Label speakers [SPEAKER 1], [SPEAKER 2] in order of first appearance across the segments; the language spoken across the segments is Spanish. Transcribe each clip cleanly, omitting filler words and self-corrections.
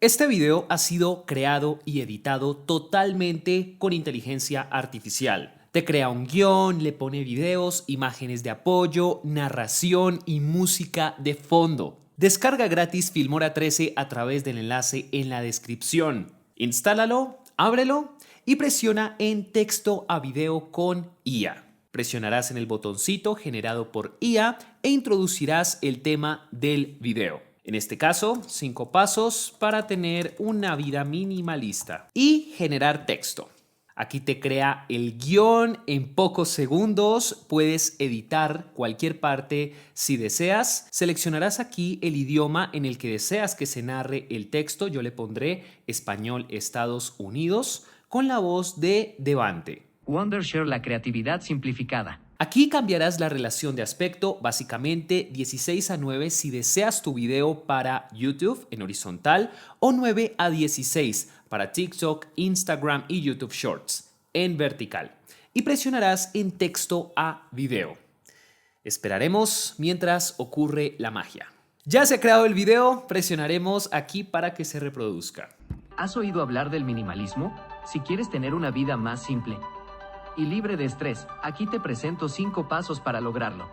[SPEAKER 1] Este video ha sido creado y editado totalmente con inteligencia artificial. Te crea un guión, le pone videos, imágenes de apoyo, narración y música de fondo. Descarga gratis Filmora 13 a través del enlace en la descripción. Instálalo, ábrelo y presiona en texto a video con IA. Presionarás en el botoncito generado por IA e introducirás el tema del video. En este caso, 5 pasos para tener una vida minimalista y generar texto. Aquí te crea el guión en pocos segundos, puedes editar cualquier parte si deseas. Seleccionarás aquí el idioma en el que deseas que se narre el texto. Yo le pondré español Estados Unidos con la voz de Devante.
[SPEAKER 2] Wondershare, la creatividad simplificada.
[SPEAKER 1] Aquí cambiarás la relación de aspecto, básicamente 16:9 si deseas tu video para YouTube en horizontal o 9:16 para TikTok, Instagram y YouTube Shorts en vertical. Y presionarás en texto a video. Esperaremos mientras ocurre la magia. Ya se ha creado el video, presionaremos aquí para que se reproduzca.
[SPEAKER 2] ¿Has oído hablar del minimalismo? Si quieres tener una vida más simple y libre de estrés, aquí te presento 5 pasos para lograrlo.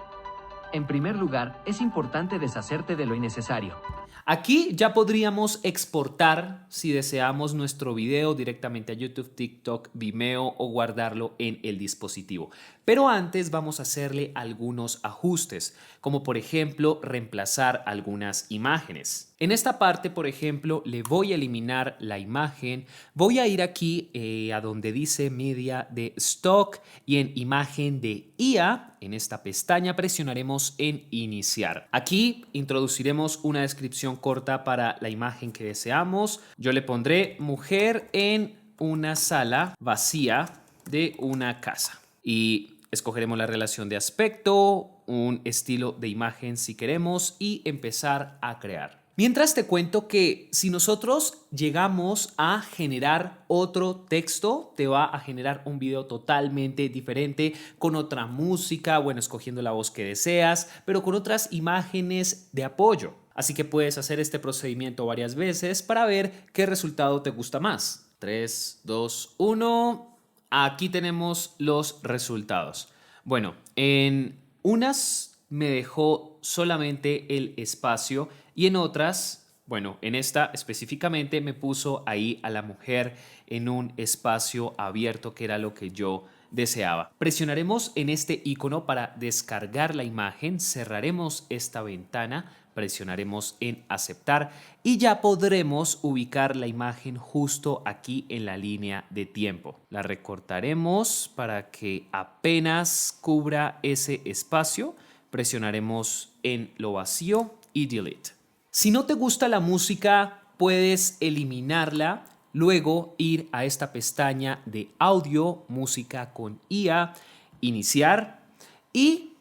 [SPEAKER 2] En primer lugar, es importante deshacerte de lo innecesario.
[SPEAKER 1] Aquí ya podríamos exportar, si deseamos, nuestro video directamente a YouTube, TikTok, Vimeo o guardarlo en el dispositivo. Pero antes vamos a hacerle algunos ajustes, como por ejemplo reemplazar algunas imágenes. En esta parte, por ejemplo, le voy a eliminar la imagen. Voy a ir aquí a donde dice Media de Stock y en Imagen de IA, en esta pestaña presionaremos en Iniciar. Aquí introduciremos una descripción corta para la imagen que deseamos. Yo le pondré mujer en una sala vacía de una casa. Y escogeremos la relación de aspecto, un estilo de imagen si queremos y empezar a crear. Mientras te cuento que si nosotros llegamos a generar otro texto, te va a generar un video totalmente diferente, con otra música, bueno, escogiendo la voz que deseas, pero con otras imágenes de apoyo. Así que puedes hacer este procedimiento varias veces para ver qué resultado te gusta más. 3, 2, 1. Aquí tenemos los resultados. Bueno, en unas me dejó solamente el espacio y en otras, bueno, en esta específicamente me puso ahí a la mujer en un espacio abierto que era lo que yo deseaba. Presionaremos en este icono para descargar la imagen, cerraremos esta ventana, presionaremos en aceptar y ya podremos ubicar la imagen justo aquí en la línea de tiempo. La recortaremos para que apenas cubra ese espacio, presionaremos en lo vacío y delete. Si no te gusta la música, puedes eliminarla. Luego ir a esta pestaña de audio, música con IA, iniciar y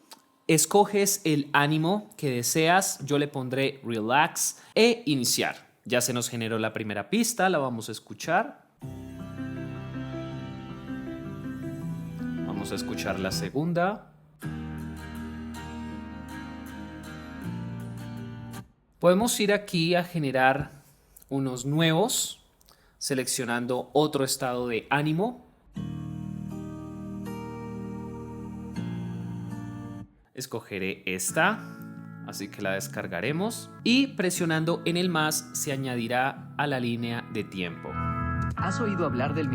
[SPEAKER 1] escoges el ánimo que deseas. Yo le pondré relax e iniciar. Ya se nos generó la primera pista, la vamos a escuchar. Vamos a escuchar la segunda. Podemos ir aquí a generar unos nuevos, seleccionando otro estado de ánimo. Escogeré esta, así que la descargaremos y presionando en el más se añadirá a la línea de tiempo.
[SPEAKER 2] ¿Has oído hablar del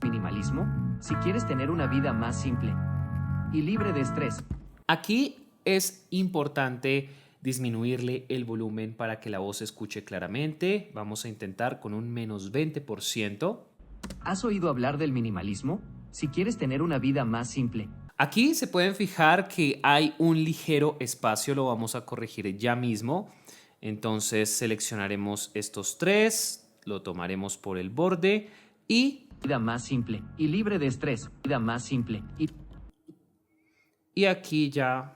[SPEAKER 2] minimalismo? Si quieres tener una vida más simple y libre de estrés.
[SPEAKER 1] Aquí es importante disminuirle el volumen para que la voz se escuche claramente. Vamos a intentar con un menos 20%.
[SPEAKER 2] ¿Has oído hablar del minimalismo? Si quieres tener una vida más simple.
[SPEAKER 1] Aquí se pueden fijar que hay un ligero espacio, lo vamos a corregir ya mismo. Entonces seleccionaremos estos tres, lo tomaremos por el borde y...
[SPEAKER 2] Vida más simple y libre de estrés. Vida más simple
[SPEAKER 1] Y aquí ya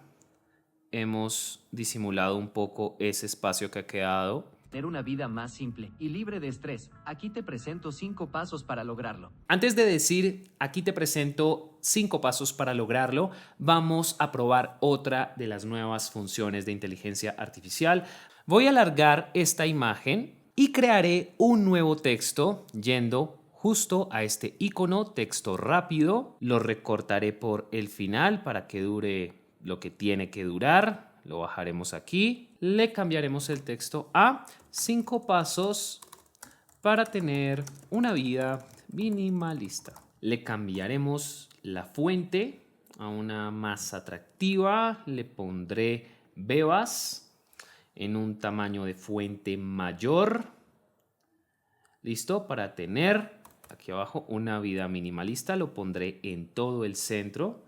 [SPEAKER 1] hemos disimulado un poco ese espacio que ha quedado.
[SPEAKER 2] Tener una vida más simple y libre de estrés. Aquí te presento 5 pasos para lograrlo.
[SPEAKER 1] Antes de decir, aquí te presento 5 pasos para lograrlo, vamos a probar otra de las nuevas funciones de inteligencia artificial. Voy a alargar esta imagen y crearé un nuevo texto yendo justo a este icono, texto rápido. Lo recortaré por el final para que dure lo que tiene que durar. Lo bajaremos aquí. Le cambiaremos el texto a 5 pasos para tener una vida minimalista. Le cambiaremos la fuente a una más atractiva. Le pondré Bebas en un tamaño de fuente mayor. Listo, para tener aquí abajo una vida minimalista. Lo pondré en todo el centro.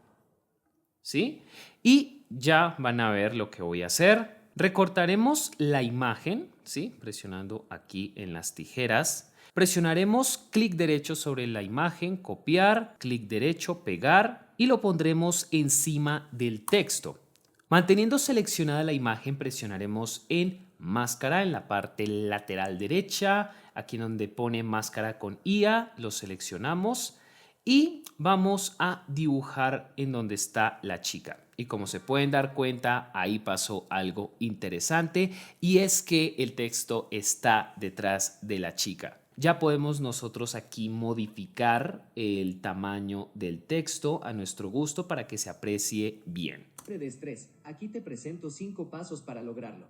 [SPEAKER 1] ¿Sí? Y ya van a ver lo que voy a hacer. Recortaremos la imagen, ¿sí? Presionando aquí en las tijeras. Presionaremos clic derecho sobre la imagen, copiar, clic derecho, pegar y lo pondremos encima del texto. Manteniendo seleccionada la imagen, presionaremos en máscara en la parte lateral derecha, aquí donde pone máscara con IA, lo seleccionamos y vamos a dibujar en donde está la chica. Y como se pueden dar cuenta, ahí pasó algo interesante y es que el texto está detrás de la chica. Ya podemos nosotros aquí modificar el tamaño del texto a nuestro gusto para que se aprecie bien.
[SPEAKER 2] De estrés. Aquí te presento 5 pasos para lograrlo.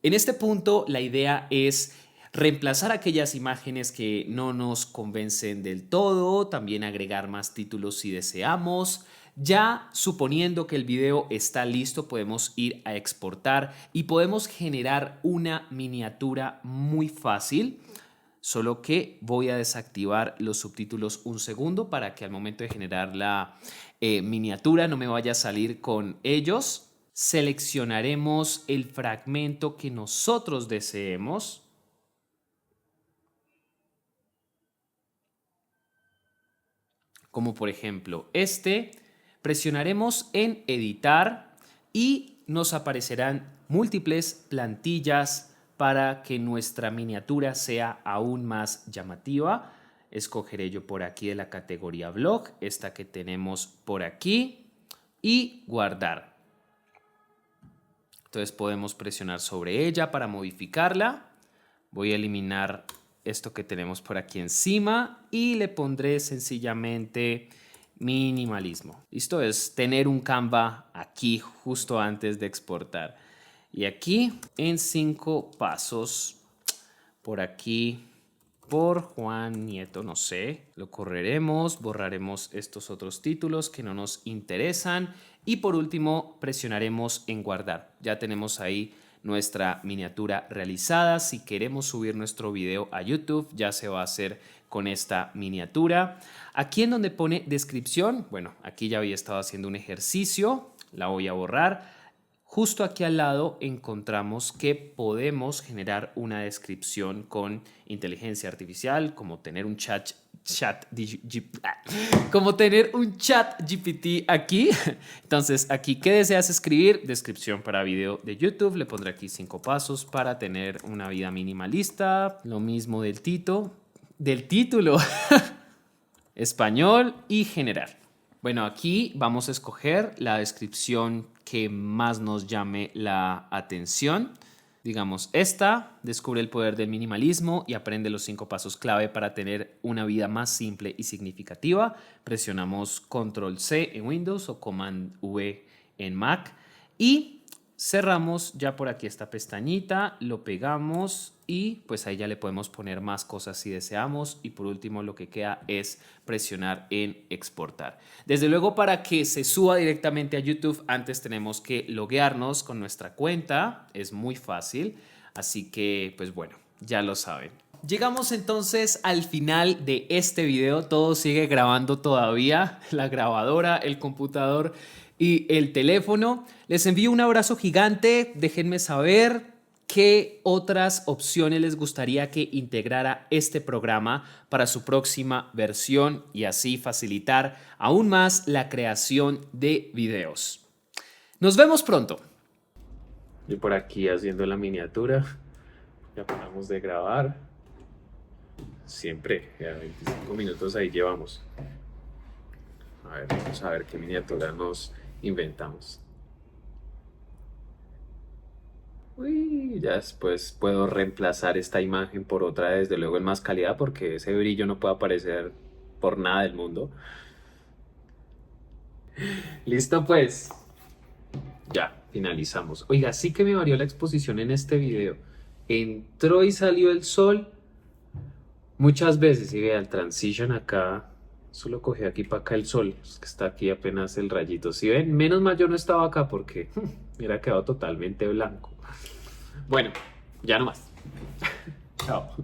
[SPEAKER 1] En este punto, la idea es reemplazar aquellas imágenes que no nos convencen del todo, también agregar más títulos si deseamos. Ya suponiendo que el video está listo, podemos ir a exportar y podemos generar una miniatura muy fácil. Solo que voy a desactivar los subtítulos un segundo para que al momento de generar la miniatura no me vaya a salir con ellos. Seleccionaremos el fragmento que nosotros deseemos. Como por ejemplo este. Presionaremos en editar y nos aparecerán múltiples plantillas para que nuestra miniatura sea aún más llamativa. Escogeré yo por aquí de la categoría blog, esta que tenemos por aquí y guardar. Entonces podemos presionar sobre ella para modificarla. Voy a eliminar esto que tenemos por aquí encima y le pondré sencillamente minimalismo. Listo, es tener un Canva aquí justo antes de exportar. Y aquí en 5 pasos, por aquí, por Juan Nieto, no sé, lo correremos, borraremos estos otros títulos que no nos interesan y por último presionaremos en guardar. Ya tenemos ahí nuestra miniatura realizada. Si queremos subir nuestro video a YouTube, ya se va a hacer con esta miniatura. Aquí en donde pone descripción, bueno, aquí ya había estado haciendo un ejercicio, la voy a borrar. Justo aquí al lado encontramos que podemos generar una descripción con inteligencia artificial, como tener un chat GPT aquí. Entonces, aquí, ¿qué deseas escribir? Descripción para video de YouTube. Le pondré aquí 5 pasos para tener una vida minimalista. Lo mismo del título. Español y generar. Bueno, aquí vamos a escoger la descripción que más nos llame la atención. Digamos esta, descubre el poder del minimalismo y aprende los 5 pasos clave para tener una vida más simple y significativa. Presionamos Control C en Windows o Command V en Mac y cerramos ya por aquí esta pestañita, lo pegamos y pues ahí ya le podemos poner más cosas si deseamos y por último lo que queda es presionar en exportar. Desde luego para que se suba directamente a YouTube antes tenemos que loguearnos con nuestra cuenta, es muy fácil, así que pues bueno, ya lo saben. Llegamos entonces al final de este video, todo sigue grabando todavía, la grabadora, el computador y el teléfono. Les envío un abrazo gigante, déjenme saber qué otras opciones les gustaría que integrara este programa para su próxima versión y así facilitar aún más la creación de videos. Nos vemos pronto. Y por aquí haciendo la miniatura, ya paramos de grabar. Siempre, ya 25 minutos ahí llevamos. A ver, vamos a ver qué miniatura nos inventamos. Uy. y ya después puedo reemplazar esta imagen por otra, desde luego en más calidad, porque ese brillo no puede aparecer por nada del mundo. Listo pues. Ya, finalizamos. Oiga, sí que me varió la exposición en este video. Entró y salió el sol muchas veces. Y vea, el transition acá, solo cogí aquí para acá el sol. Es que está aquí apenas el rayito. Si ven, menos mal yo no estaba acá porque hubiera quedado totalmente blanco. Bueno, ya no más. Chao.